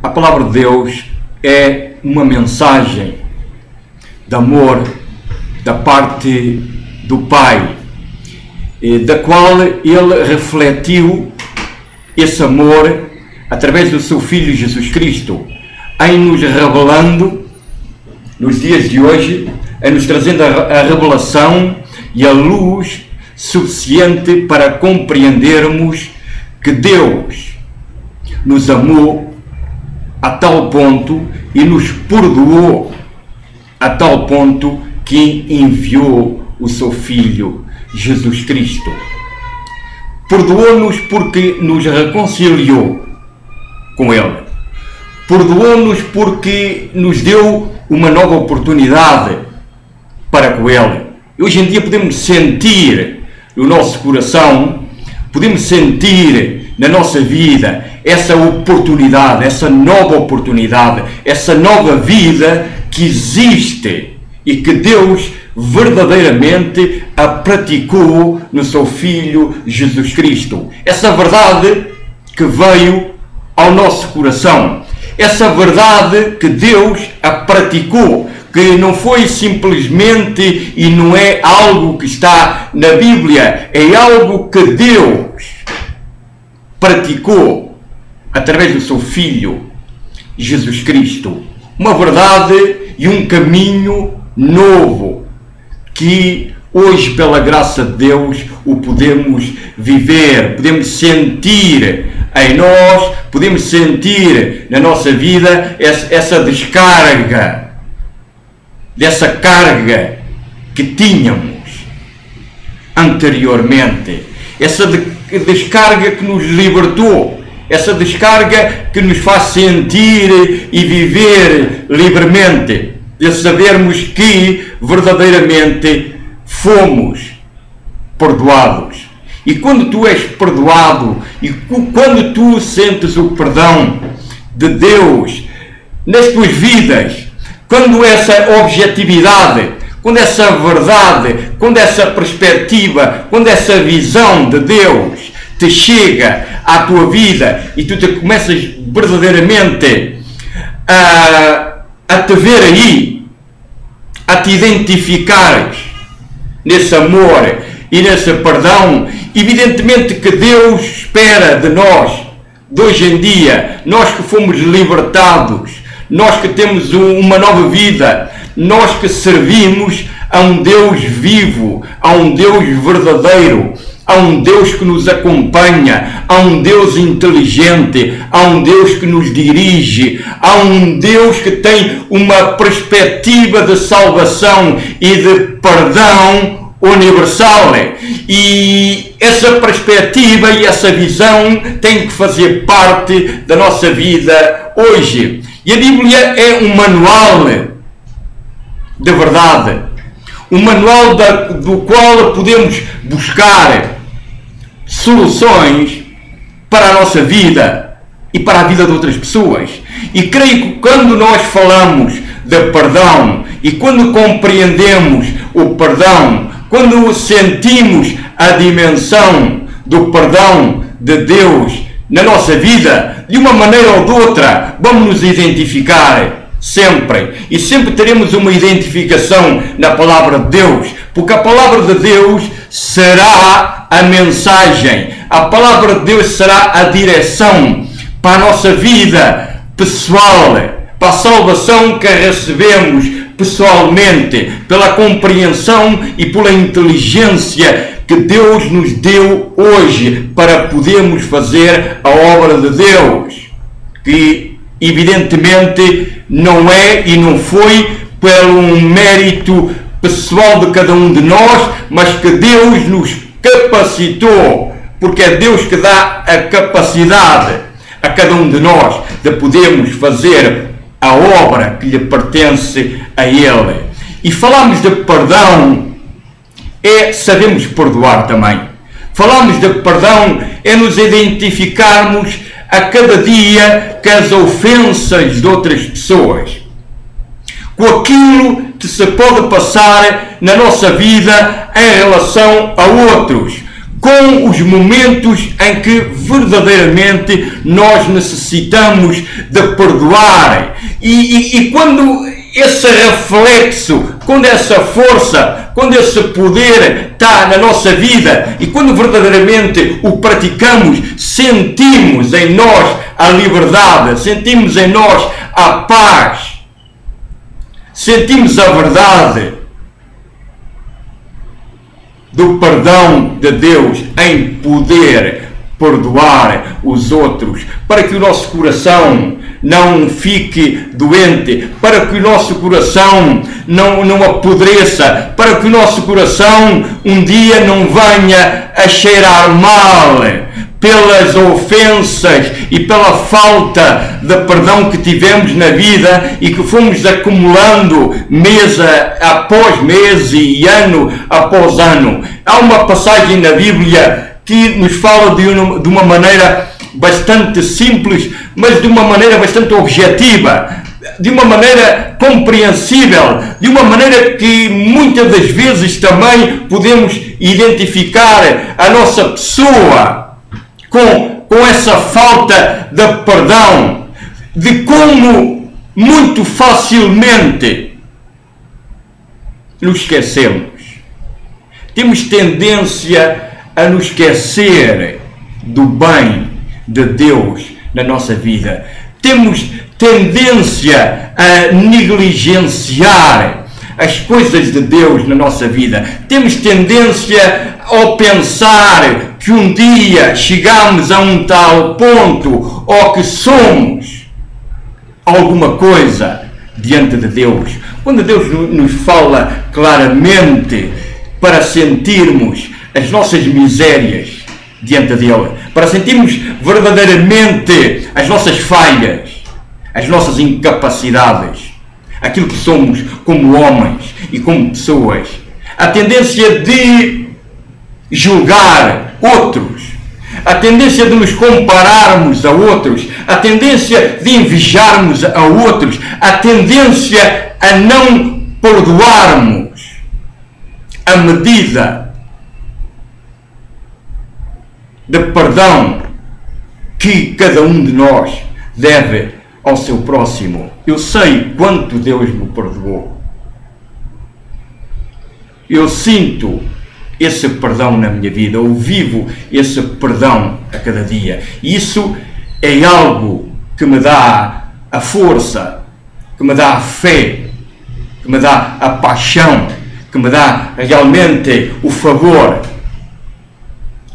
A palavra de Deus é uma mensagem de amor da parte do Pai, da qual Ele refletiu esse amor através do seu Filho Jesus Cristo, em nos revelando, nos dias de hoje, em nos trazendo a revelação e a luz suficiente para compreendermos que Deus nos amou a tal ponto e nos perdoou a tal ponto que enviou o seu Filho Jesus Cristo. Perdoou-nos porque nos reconciliou com Ele. Perdoou-nos porque nos deu uma nova oportunidade para com Ele. E hoje em dia podemos sentir no nosso coração, podemos sentir na nossa vida essa oportunidade, essa nova oportunidade, essa nova vida que existe e que Deus verdadeiramente a praticou no seu Filho Jesus Cristo. Essa verdade que veio ao nosso coração, essa verdade que Deus a praticou, que não foi simplesmente e não é algo que está na Bíblia, é algo que Deus praticou através do seu Filho Jesus Cristo. Uma verdade e um caminho novo que hoje, pela graça de Deus, o podemos viver, podemos sentir em nós, podemos sentir na nossa vida essa descarga dessa carga que tínhamos anteriormente, essa descarga que nos libertou, essa descarga que nos faz sentir e viver livremente, de sabermos que verdadeiramente fomos perdoados. E quando tu és perdoado e quando tu sentes o perdão de Deus nas tuas vidas, quando essa objetividade, quando essa verdade, quando essa perspectiva, quando essa visão de Deus te chega à tua vida e tu te começas verdadeiramente a te ver aí, a te identificares nesse amor e nesse perdão, evidentemente que Deus espera de nós, de hoje em dia, nós que fomos libertados, nós que temos uma nova vida, nós que servimos a um Deus vivo, a um Deus verdadeiro, a um Deus que nos acompanha, a um Deus inteligente, a um Deus que nos dirige, a um Deus que tem uma perspectiva de salvação e de perdão universal. E essa perspectiva e essa visão tem que fazer parte da nossa vida hoje. E a Bíblia é um manual de verdade, um manual do qual podemos buscar soluções para a nossa vida e para a vida de outras pessoas. E creio que quando nós falamos de perdão e quando compreendemos o perdão, quando sentimos a dimensão do perdão de Deus na nossa vida, de uma maneira ou de outra, vamos nos identificar sempre. E sempre teremos uma identificação na palavra de Deus, porque a palavra de Deus será a mensagem, a palavra de Deus será a direção para a nossa vida pessoal, para a salvação que recebemos pessoalmente, pela compreensão e pela inteligência que Deus nos deu hoje para podermos fazer a obra de Deus, que evidentemente não é e não foi pelo mérito pessoal de cada um de nós, mas que Deus nos capacitou, porque é Deus que dá a capacidade a cada um de nós de podermos fazer a obra que lhe pertence a Ele. E falamos de perdão, sabemos perdoar também. Falamos de perdão, é nos identificarmos a cada dia com as ofensas de outras pessoas, com aquilo que se pode passar na nossa vida em relação a outros, com os momentos em que verdadeiramente nós necessitamos de perdoar. E quando esse reflexo, quando essa força, quando esse poder está na nossa vida e quando verdadeiramente o praticamos, sentimos em nós a liberdade, sentimos em nós a paz, sentimos a verdade do perdão de Deus em poder perdoar os outros, para que o nosso coração não fique doente, para que o nosso coração não apodreça, para que o nosso coração um dia não venha a cheirar mal pelas ofensas e pela falta de perdão que tivemos na vida e que fomos acumulando mês após mês e ano após ano. Há uma passagem na Bíblia que nos fala de uma maneira bastante simples, mas de uma maneira bastante objetiva, de uma maneira compreensível, de uma maneira que muitas das vezes também podemos identificar a nossa pessoa com essa falta de perdão, de como muito facilmente nos esquecemos. Temos tendência a nos esquecer do bem de Deus na nossa vida. Temos tendência a negligenciar as coisas de Deus na nossa vida. Temos tendência a pensar que um dia chegamos a um tal ponto ou que somos alguma coisa diante de Deus. Quando Deus nos fala claramente para sentirmos as nossas misérias diante dele, para sentirmos verdadeiramente as nossas falhas, as nossas incapacidades, aquilo que somos como homens e como pessoas, a tendência de julgar outros, a tendência de nos compararmos a outros, a tendência de invejarmos a outros, a tendência a não perdoarmos a medida de perdão que cada um de nós deve ao seu próximo. Eu sei quanto Deus me perdoou. Eu sinto esse perdão na minha vida. Eu vivo esse perdão a cada dia. E isso é algo que me dá a força, que me dá a fé, que me dá a paixão, que me dá realmente o favor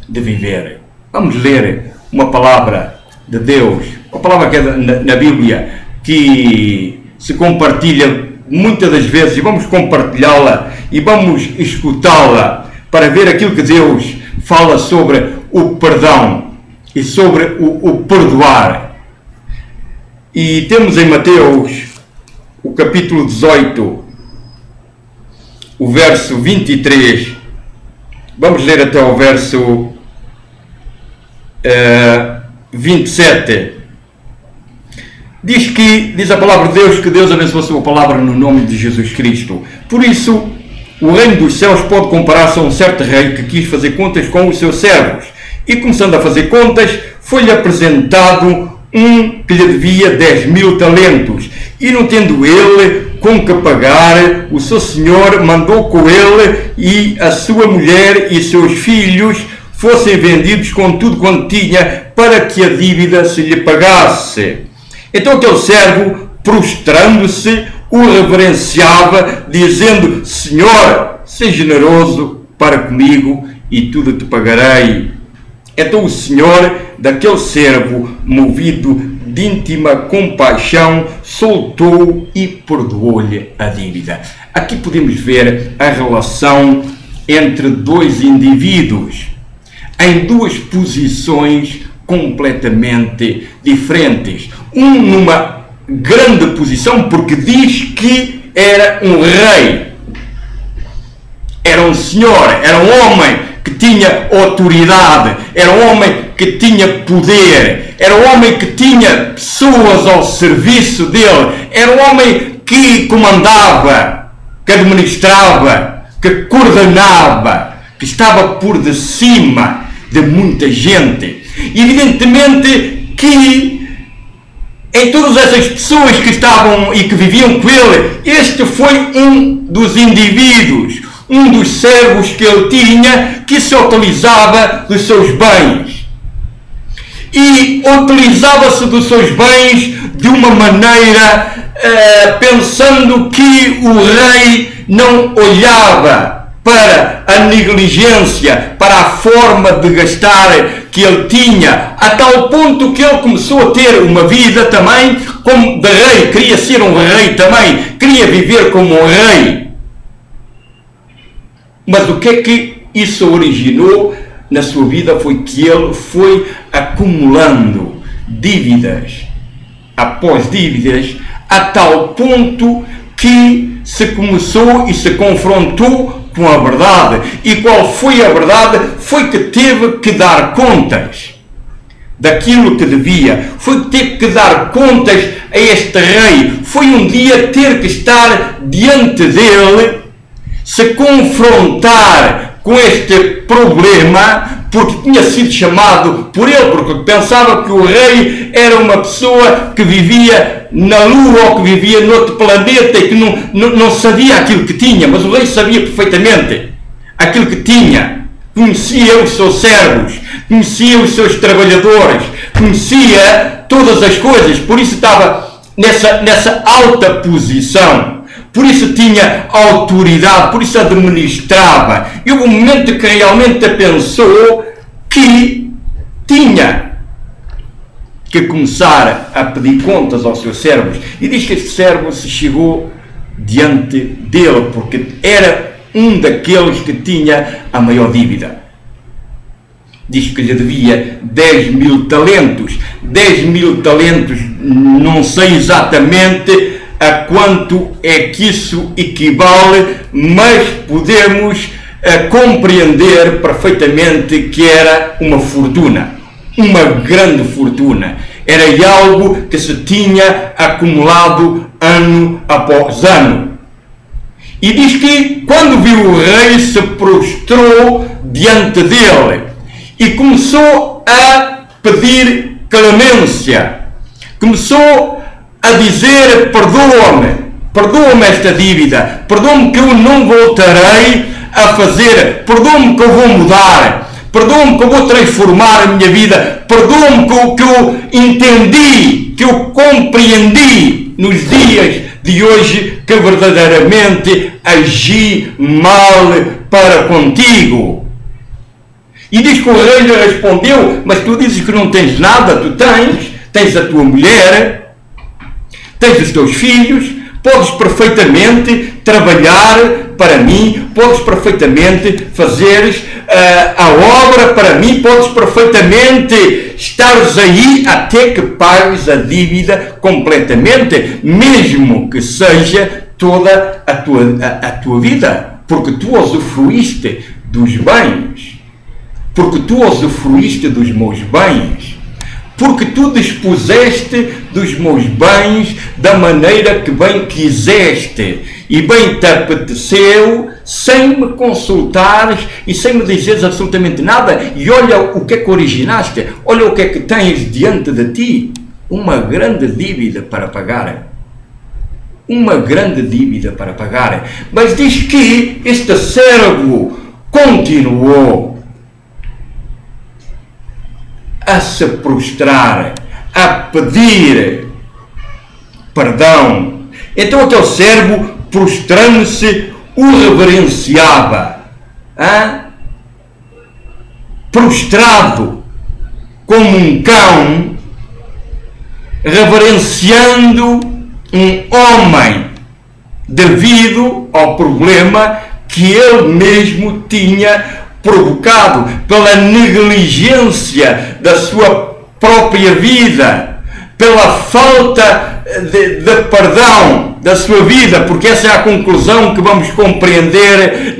de viver. Vamos ler uma palavra de Deus, uma palavra que é na Bíblia, que se compartilha muitas das vezes, e vamos compartilhá-la e vamos escutá-la para ver aquilo que Deus fala sobre o perdão e sobre o perdoar. E temos em Mateus, o capítulo 18, o verso 23, vamos ler até o verso 27, diz a palavra de Deus que Deus abençoe a sua palavra no nome de Jesus Cristo. Por isso, o reino dos céus pode comparar-se a um certo rei que quis fazer contas com os seus servos. E começando a fazer contas, foi-lhe apresentado um que lhe devia 10.000 talentos. E não tendo ele com que pagar, o seu senhor mandou com ele e a sua mulher e seus filhos fossem vendidos com tudo quanto tinha, para que a dívida se lhe pagasse. Então aquele servo, prostrando-se, o reverenciava, dizendo: Senhor, seja generoso para comigo e tudo te pagarei. Então o senhor daquele servo, movido de íntima compaixão, soltou e perdoou-lhe a dívida. Aqui podemos ver a relação entre dois indivíduos em duas posições completamente diferentes. Um numa grande posição, porque diz que era um rei, era um senhor, era um homem que tinha autoridade, era um homem que tinha poder, era um homem que tinha pessoas ao serviço dele, era um homem que comandava, que administrava, que coordenava, que estava por de cima de muita gente. Evidentemente que em todas essas pessoas que estavam e que viviam com ele, este foi um dos indivíduos, um dos servos que ele tinha, que se utilizava dos seus bens. E utilizava-se dos seus bens de uma maneira pensando que o rei não olhava para a negligência, para a forma de gastar que ele tinha, a tal ponto que ele começou a ter uma vida também como de rei, queria ser um rei também, queria viver como um rei. Mas o que é que isso originou na sua vida? Foi que ele foi acumulando dívidas após dívidas, a tal ponto que se começou e se confrontou com a verdade. E qual foi a verdade? Foi que teve que dar contas daquilo que devia, foi ter que dar contas a este rei, foi um dia ter que estar diante dele, se confrontar com este problema, porque tinha sido chamado por ele, porque pensava que o rei era uma pessoa que vivia na Lua ou que vivia noutro planeta e que não sabia aquilo que tinha, mas o rei sabia perfeitamente aquilo que tinha, conhecia os seus servos, conhecia os seus trabalhadores, conhecia todas as coisas, por isso estava nessa alta posição. Por isso tinha autoridade, por isso administrava. E houve um momento que realmente pensou que tinha que começar a pedir contas aos seus servos. E diz que este servo se chegou diante dele, porque era um daqueles que tinha a maior dívida. Diz que lhe devia 10.000 talentos. 10.000 talentos, não sei exatamente a quanto é que isso equivale, mas podemos compreender perfeitamente que era uma fortuna, uma grande fortuna. Era algo que se tinha acumulado ano após ano. E diz que quando viu o rei, se prostrou diante dele e começou a pedir clemência, começou a dizer: perdoa-me esta dívida, perdoa-me que eu não voltarei a fazer, perdoa-me que eu vou mudar, perdoa-me que eu vou transformar a minha vida, perdoa-me que eu entendi, que eu compreendi nos dias de hoje que verdadeiramente agi mal para contigo. E diz que o rei lhe respondeu: mas tu dizes que não tens nada, tu tens a tua mulher, tens os teus filhos, podes perfeitamente trabalhar para mim, podes perfeitamente fazeres a obra para mim, podes perfeitamente estares aí até que pagues a dívida completamente, mesmo que seja toda a tua vida, porque tu usufruíste dos bens, porque tu usufruíste dos meus bens, porque tu dispuseste dos meus bens da maneira que bem quiseste e bem te apeteceu, sem me consultares e sem me dizeres absolutamente nada. E olha o que é que originaste, olha o que é que tens diante de ti, uma grande dívida para pagar. Uma grande dívida para pagar. Mas diz que este servo continuou a se prostrar, a pedir perdão. Então aquele servo, prostrando-se, o reverenciava, prostrado como um cão, reverenciando um homem devido ao problema que ele mesmo tinha provocado pela negligência da sua própria vida, pela falta de perdão da sua vida, porque essa é a conclusão que vamos compreender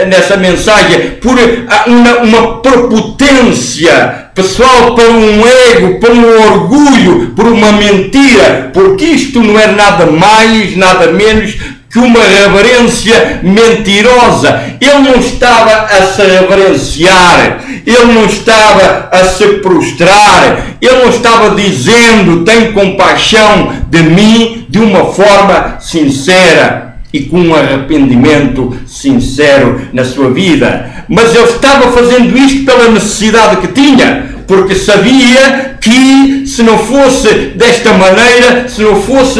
nessa mensagem, por uma prepotência pessoal, por um ego, por um orgulho, por uma mentira, porque isto não é nada mais, nada menos que uma reverência mentirosa. Ele não estava a se reverenciar, ele não estava a se prostrar, ele não estava dizendo: tem compaixão de mim, de uma forma sincera e com um arrependimento sincero na sua vida. Mas ele estava fazendo isto pela necessidade que tinha, porque sabia que se não fosse desta maneira, se não fosse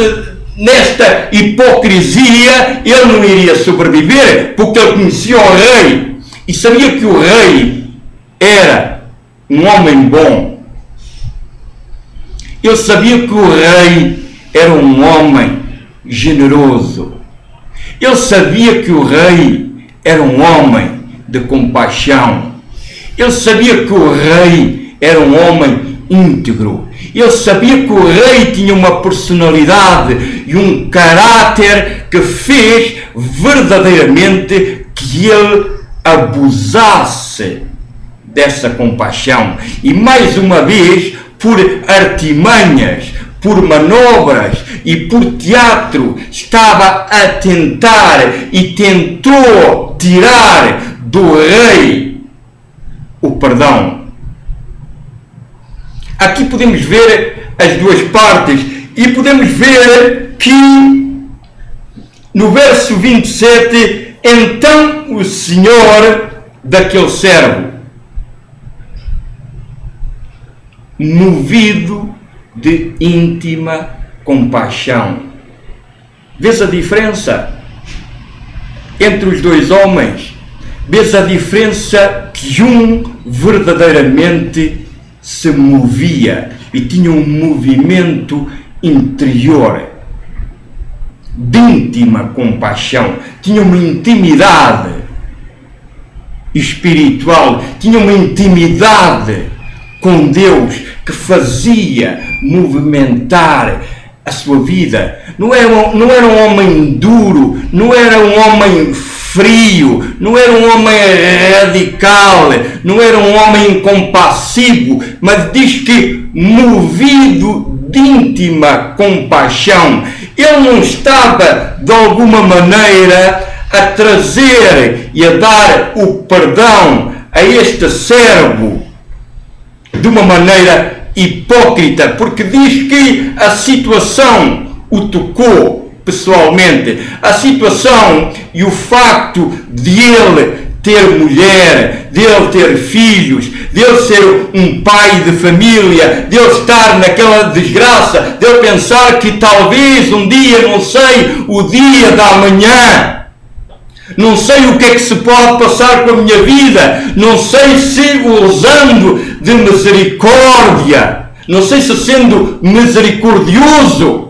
nesta hipocrisia, ele não iria sobreviver, porque ele conhecia o rei e sabia que o rei era um homem bom. Ele sabia que o rei era um homem generoso. Ele sabia que o rei era um homem de compaixão. Ele sabia que o rei era um homem íntegro. Ele sabia que o rei tinha uma personalidade e um caráter que fez verdadeiramente que ele abusasse dessa compaixão. E mais uma vez, por artimanhas, por manobras e por teatro, estava a tentar e tentou tirar do rei o perdão. Aqui podemos ver as duas partes e podemos ver que no verso 27, então o senhor daquele servo, movido de íntima compaixão. Vês a diferença entre os dois homens? Vês a diferença que um verdadeiramente se movia e tinha um movimento interior de íntima compaixão, tinha uma intimidade espiritual, tinha uma intimidade com Deus que fazia movimentar a sua vida. Não era um homem duro, não era um homem frio, não era um homem radical, não era um homem incompassivo, mas diz que movido de íntima compaixão. Ele não estava de alguma maneira a trazer e a dar o perdão a este servo de uma maneira hipócrita, porque diz que a situação o tocou pessoalmente. A situação e o facto de ele ter mulher, de ele ter filhos, de ele ser um pai de família, de ele estar naquela desgraça, de ele pensar que talvez um dia, não sei, o dia da manhã, não sei o que é que se pode passar com a minha vida, não sei se usando de misericórdia, não sei se sendo misericordioso,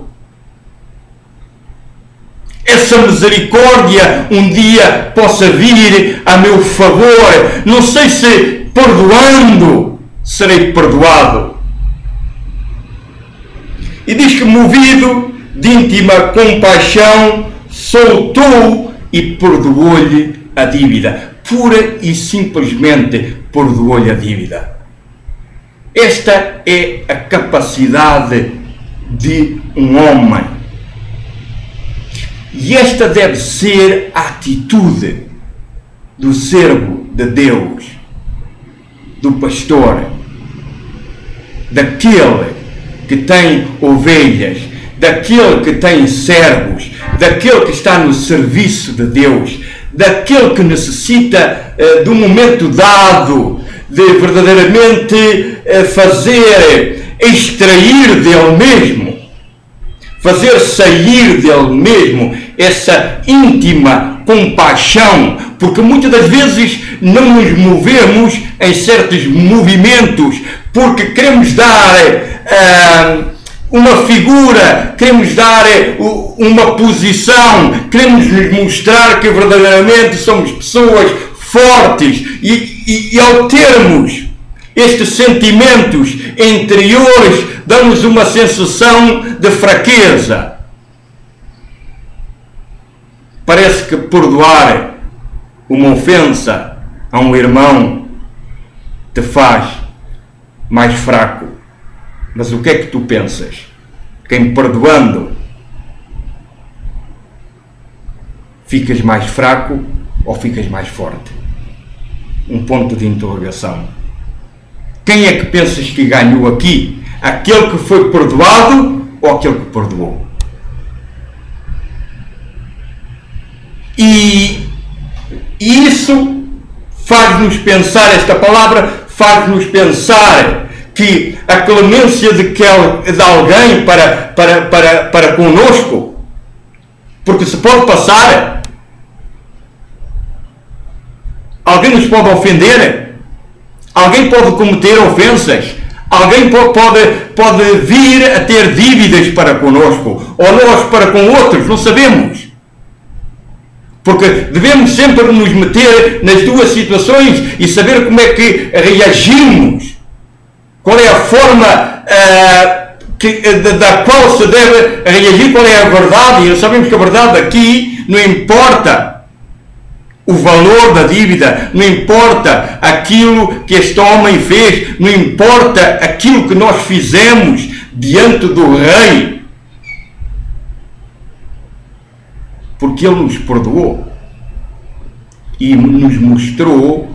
essa misericórdia um dia possa vir a meu favor, não sei se perdoando serei perdoado. E diz que movido de íntima compaixão soltou e perdoou-lhe a dívida. Pura e simplesmente perdoou-lhe a dívida. Esta é a capacidade de um homem. E esta deve ser a atitude do servo de Deus, do pastor, daquele que tem ovelhas, daquele que tem servos, daquele que está no serviço de Deus, daquele que necessita de um momento dado de verdadeiramente extrair dele mesmo, fazer sair dele mesmo essa íntima compaixão, porque muitas das vezes não nos movemos em certos movimentos porque queremos dar uma figura, queremos dar uma posição, queremos nos mostrar que verdadeiramente somos pessoas fortes e ao termos estes sentimentos interiores damos uma sensação de fraqueza. Parece que perdoar uma ofensa a um irmão te faz mais fraco. Mas o que é que tu pensas? Quem perdoando Ficas mais fraco ou ficas mais forte? Um ponto de interrogação. Quem é que pensas que ganhou aqui? Aquele que foi perdoado ou aquele que perdoou? E isso faz-nos pensar, esta palavra faz-nos pensar que a clemência de alguém para conosco, porque se pode passar, alguém nos pode ofender, alguém pode cometer ofensas, alguém pode vir a ter dívidas para conosco, ou nós para com outros, não sabemos. Porque devemos sempre nos meter nas duas situações e saber como é que reagimos. Qual é a forma da qual se deve reagir, qual é a verdade. E nós sabemos que a verdade aqui não importa o valor da dívida, não importa aquilo que este homem fez, não importa aquilo que nós fizemos diante do Rei. Porque Ele nos perdoou e nos mostrou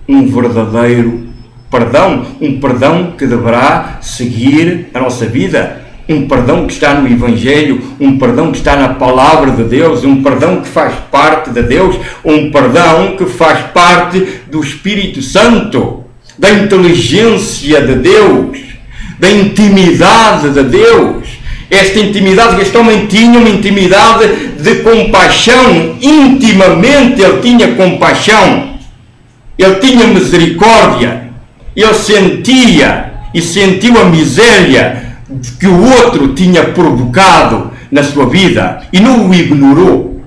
um verdadeiro perdão, um perdão que deverá seguir a nossa vida, um perdão que está no Evangelho, um perdão que está na Palavra de Deus, um perdão que faz parte de Deus, um perdão que faz parte do Espírito Santo, da inteligência de Deus, da intimidade de Deus. Esta intimidade que este homem tinha, uma intimidade de compaixão, intimamente ele tinha compaixão, ele tinha misericórdia, ele sentia e sentiu a miséria que o outro tinha provocado na sua vida e não o ignorou,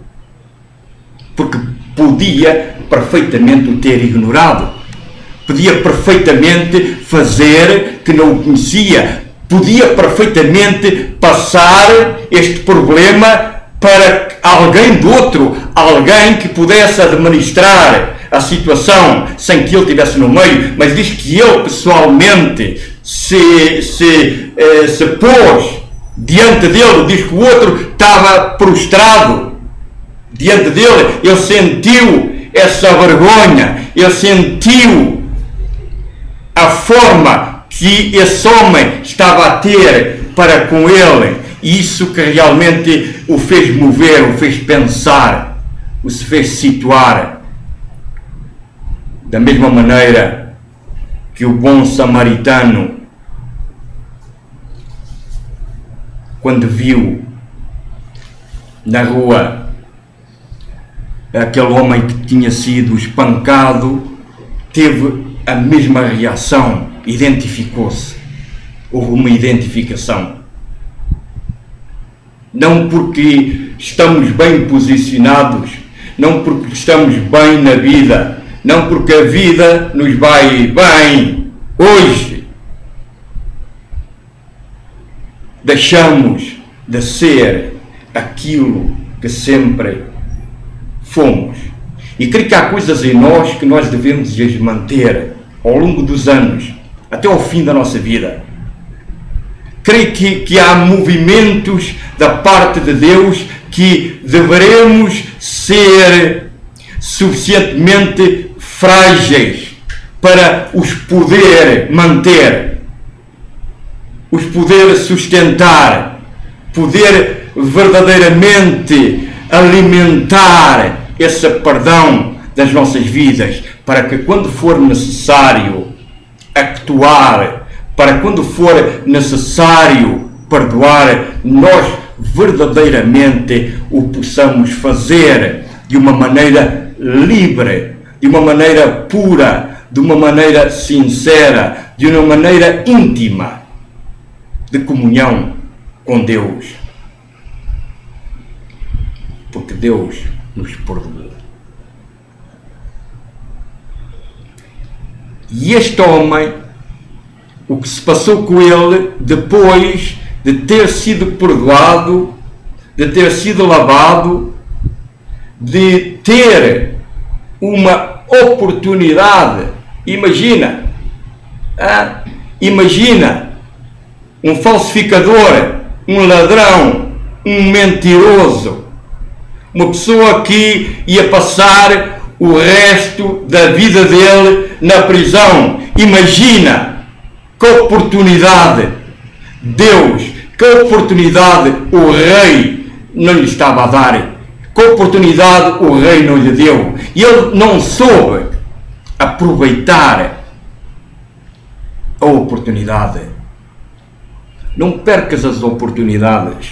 porque podia perfeitamente o ter ignorado, podia perfeitamente fazer que não o conhecia, podia perfeitamente passar este problema para alguém do outro, alguém que pudesse administrar a situação sem que ele estivesse no meio, mas diz que ele pessoalmente se pôs diante dele, diz que o outro estava prostrado diante dele, ele sentiu essa vergonha, ele sentiu a forma que esse homem estava a ter para com ele, e isso que realmente o fez mover, o fez pensar, o se fez situar. Da mesma maneira que o bom samaritano, quando viu na rua aquele homem que tinha sido espancado, teve a mesma reação, identificou-se, houve uma identificação. Não porque estamos bem posicionados, não porque estamos bem na vida, não porque a vida nos vai bem hoje, deixamos de ser aquilo que sempre fomos. E creio que há coisas em nós que nós devemos as manter ao longo dos anos, até ao fim da nossa vida. Creio que há movimentos da parte de Deus que deveremos ser suficientemente frágeis para os poder manter, os poder sustentar, poder verdadeiramente alimentar esse perdão das nossas vidas, para que quando for necessário actuar, para quando for necessário perdoar, nós verdadeiramente o possamos fazer de uma maneira livre, de uma maneira pura, de uma maneira sincera, de uma maneira íntima, de comunhão com Deus. Porque Deus nos perdoou. E este homem, o que se passou com ele depois de ter sido perdoado, de ter sido lavado, de ter uma oportunidade, imagina um falsificador, um ladrão, um mentiroso, Uma pessoa que ia passar o resto da vida dele na prisão. Imagina que oportunidade Deus, que oportunidade o rei não lhe estava a dar. Que oportunidade o rei não lhe deu. E ele não soube aproveitar a oportunidade. Não percas as oportunidades.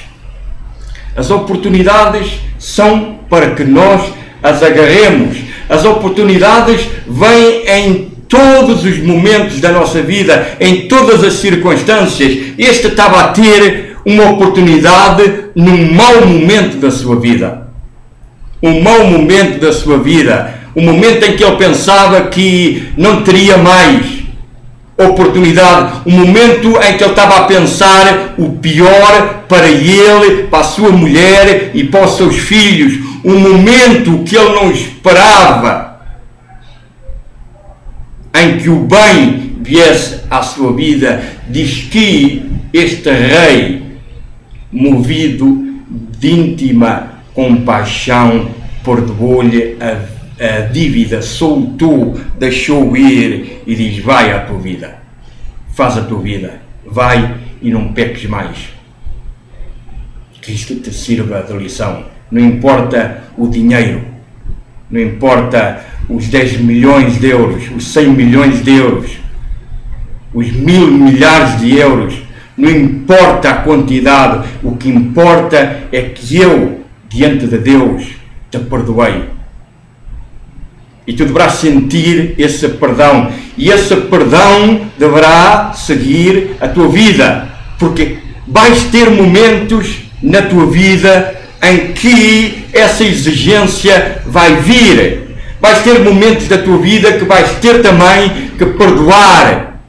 As oportunidades são para que nós as agarremos. As oportunidades vêm em todos os momentos da nossa vida, em todas as circunstâncias. Este estava a ter uma oportunidade num mau momento da sua vida. Um mau momento da sua vida. Um momento em que ele pensava que não teria mais oportunidade, um momento em que ele estava a pensar o pior para ele, para a sua mulher e para os seus filhos, um momento que ele não esperava, em que o bem viesse à sua vida. Diz que este rei, movido de íntima compaixão, perdoou-lhe a dívida, soltou, deixou ir e diz: vai à tua vida, faz a tua vida, vai e não peques mais. Que isto te sirva de lição. Não importa o dinheiro, não importa os 10 milhões de euros, os 100 milhões de euros, os 1000 milhares de euros, não importa a quantidade, o que importa é que eu, diante de Deus, te perdoei. E tu deverás sentir esse perdão. E esse perdão deverá seguir a tua vida. Porque vais ter momentos na tua vida em que essa exigência vai vir. Vais ter momentos da tua vida que vais ter também que perdoar.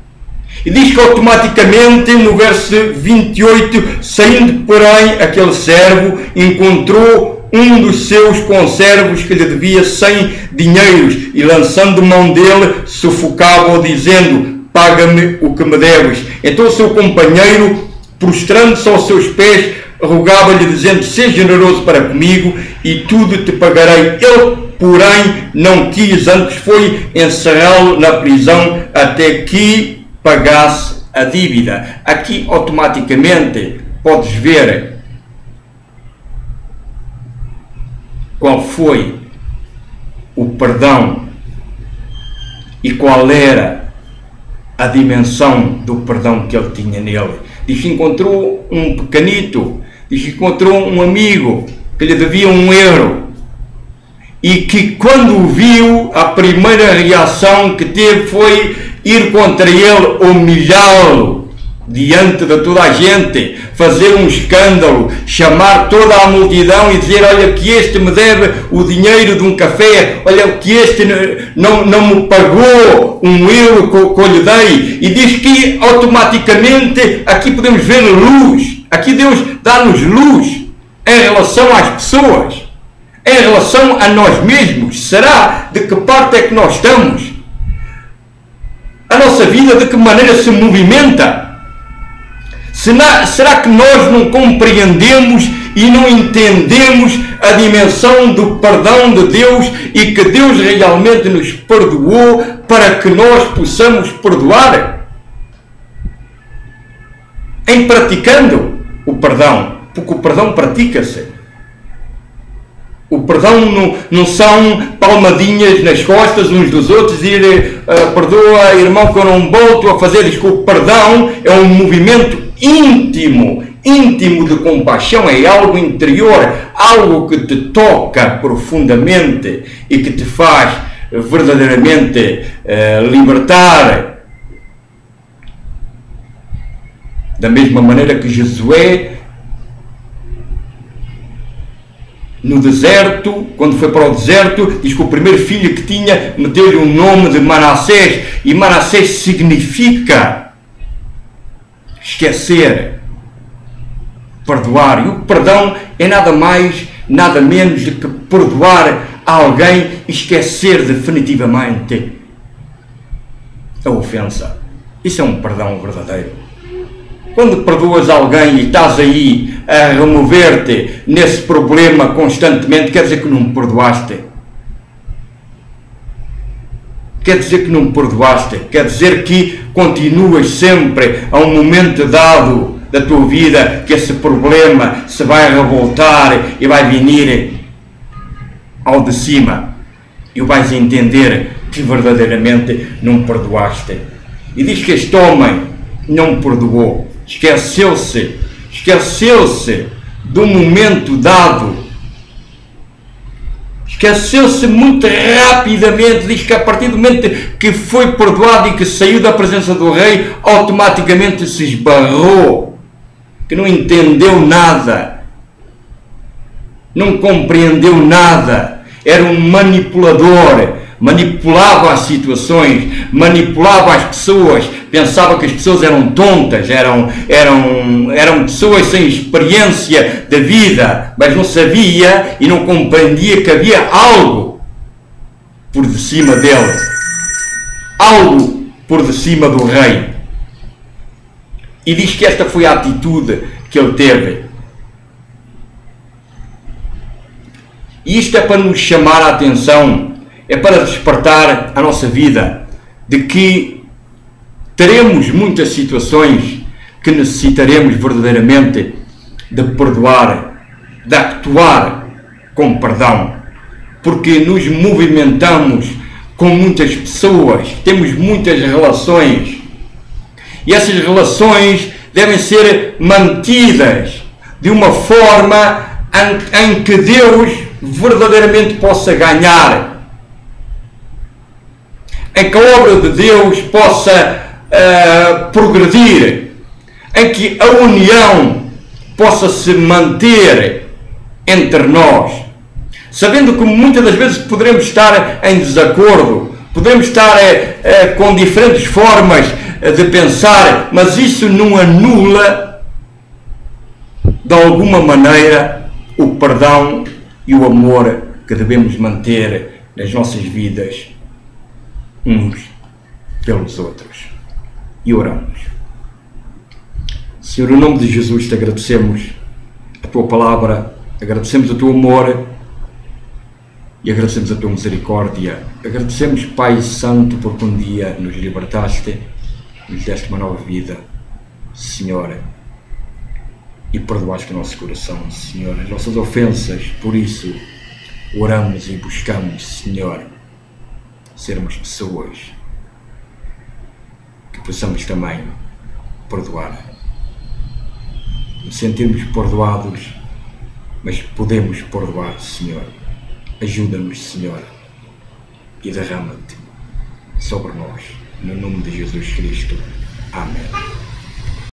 E diz que automaticamente, no verso 28, saindo, porém, aquele servo encontrou um dos seus conservos que lhe devia 100 dinheiros e, lançando mão dele, sufocava-o, dizendo: paga-me o que me deves. Então o seu companheiro, prostrando-se aos seus pés, rogava-lhe, dizendo: seja generoso para comigo e tudo te pagarei. Ele, porém, não quis, antes foi encerrá-lo na prisão até que pagasse a dívida. Aqui automaticamente podes ver qual foi o perdão e qual era a dimensão do perdão que ele tinha nele. Diz que encontrou um pequenito, diz que encontrou um amigo que lhe devia €1 e que, quando o viu, a primeira reação que teve foi ir contra ele, humilhá-lo diante de toda a gente, fazer um escândalo, chamar toda a multidão e dizer: olha que este me deve o dinheiro de um café, olha que este não me pagou €1 que eu lhe dei. E diz que automaticamente aqui podemos ver luz. Aqui Deus dá-nos luz em relação às pessoas, em relação a nós mesmos. Será de que parte é que nós estamos? A nossa vida de que maneira se movimenta? Será que nós não compreendemos e não entendemos a dimensão do perdão de Deus e que Deus realmente nos perdoou para que nós possamos perdoar? Em praticando o perdão, porque o perdão pratica-se. O perdão não são palmadinhas nas costas uns dos outros e perdoa, irmão, que eu não volto a fazer. Diz que o perdão é um movimento íntimo de compaixão, é algo interior, algo que te toca profundamente e que te faz verdadeiramente libertar. Da mesma maneira que Josué, no deserto, quando foi para o deserto, diz que o primeiro filho que tinha, meteu-lhe o nome de Manassés, e Manassés significa esquecer, perdoar. E o perdão é nada mais, nada menos do que perdoar a alguém e esquecer definitivamente a ofensa. Isso é um perdão verdadeiro. Quando perdoas alguém e estás aí a remover-te nesse problema constantemente, quer dizer que não me perdoaste. Quer dizer que não me perdoaste. Quer dizer que continuas sempre a um momento dado da tua vida que esse problema se vai revoltar e vai vir ao de cima. E vais entender que verdadeiramente não me perdoaste. E diz que este homem não me perdoou. Esqueceu-se do momento dado. Esqueceu-se muito rapidamente. Diz que a partir do momento que foi perdoado e que saiu da presença do rei, automaticamente se esbarrou, que não entendeu nada, não compreendeu nada, era um manipulador, manipulava as situações, manipulava as pessoas, pensava que as pessoas eram tontas, eram pessoas sem experiência de vida, mas não sabia e não compreendia que havia algo por de cima dele, algo por de cima do rei. E diz que esta foi a atitude que ele teve. E isto é para nos chamar a atenção, é para despertar a nossa vida, de que teremos muitas situações que necessitaremos verdadeiramente de perdoar, de actuar com perdão, porque nos movimentamos com muitas pessoas, temos muitas relações, e essas relações devem ser mantidas de uma forma em que Deus verdadeiramente possa ganhar, em que a obra de Deus possa progredir, em que a união possa se manter entre nós, sabendo que muitas das vezes poderemos estar em desacordo, podemos estar com diferentes formas de pensar, mas isso não anula de alguma maneira o perdão e o amor que devemos manter nas nossas vidas uns pelos outros. E oramos. Senhor, em nome de Jesus te agradecemos a tua palavra, agradecemos o teu amor e agradecemos a tua misericórdia. Agradecemos, Pai Santo, porque um dia nos libertaste, nos deste uma nova vida, Senhor, e perdoaste o nosso coração, Senhor, as nossas ofensas. Por isso oramos e buscamos, Senhor, sermos pessoas que possamos também perdoar, nos sentirmos perdoados, mas podemos perdoar, Senhor. Ajuda-nos, Senhor, e derrama-te sobre nós, no nome de Jesus Cristo. Amém.